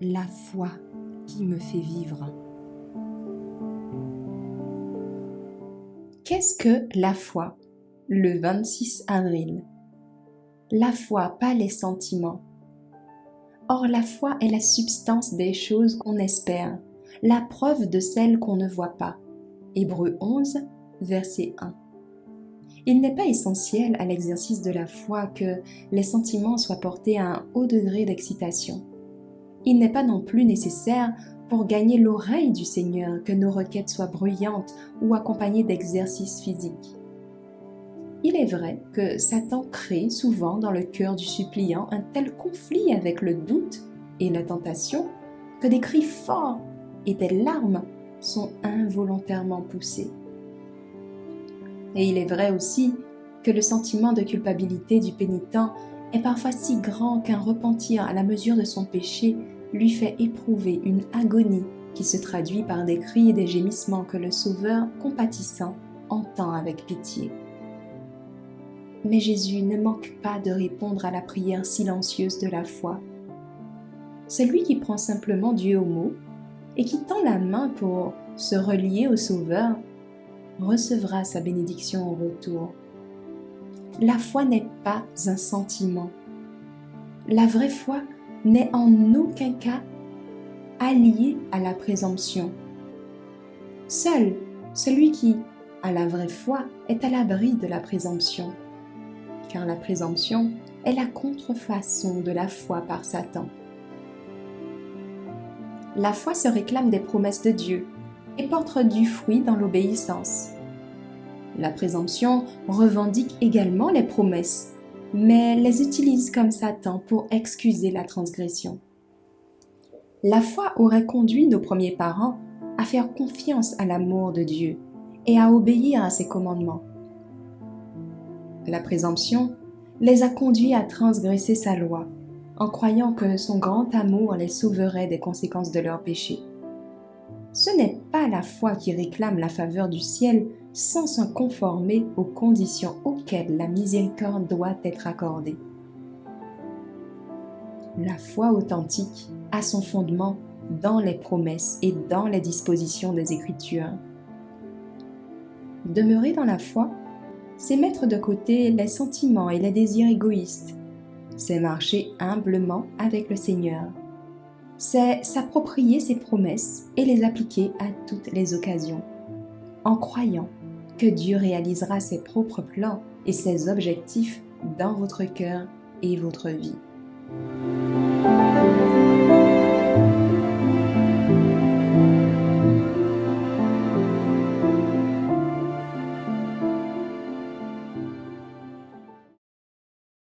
la foi qui me fait vivre. Qu'est-ce que la foi? Le 26 avril. La foi, pas les sentiments. Or, la foi est la substance des choses qu'on espère, la preuve de celles qu'on ne voit pas. Hébreux 11, verset 1. Il n'est pas essentiel à l'exercice de la foi que les sentiments soient portés à un haut degré d'excitation. Il n'est pas non plus nécessaire pour gagner l'oreille du Seigneur que nos requêtes soient bruyantes ou accompagnées d'exercices physiques. Il est vrai que Satan crée souvent dans le cœur du suppliant un tel conflit avec le doute et la tentation que des cris forts et des larmes sont involontairement poussés. Et il est vrai aussi que le sentiment de culpabilité du pénitent est parfois si grand qu'un repentir à la mesure de son péché lui fait éprouver une agonie qui se traduit par des cris et des gémissements que le Sauveur, compatissant, entend avec pitié. Mais Jésus ne manque pas de répondre à la prière silencieuse de la foi. Celui qui prend simplement Dieu au mot et qui tend la main pour se relier au Sauveur recevra sa bénédiction au retour. La foi n'est pas un sentiment. La vraie foi n'est en aucun cas alliée à la présomption. Seul celui qui a la vraie foi est à l'abri de la présomption, car la présomption est la contrefaçon de la foi par Satan. La foi se réclame des promesses de Dieu et porte du fruit dans l'obéissance. La présomption revendique également les promesses, mais les utilise comme Satan pour excuser la transgression. La foi aurait conduit nos premiers parents à faire confiance à l'amour de Dieu et à obéir à ses commandements. La présomption les a conduits à transgresser sa loi, en croyant que son grand amour les sauverait des conséquences de leurs péchés. Ce n'est pas la foi qui réclame la faveur du ciel sans se conformer aux conditions auxquelles la miséricorde doit être accordée. La foi authentique a son fondement dans les promesses et dans les dispositions des Écritures. Demeurer dans la foi, c'est mettre de côté les sentiments et les désirs égoïstes. C'est marcher humblement avec le Seigneur. C'est s'approprier ses promesses et les appliquer à toutes les occasions, en croyant que Dieu réalisera ses propres plans et ses objectifs dans votre cœur et votre vie.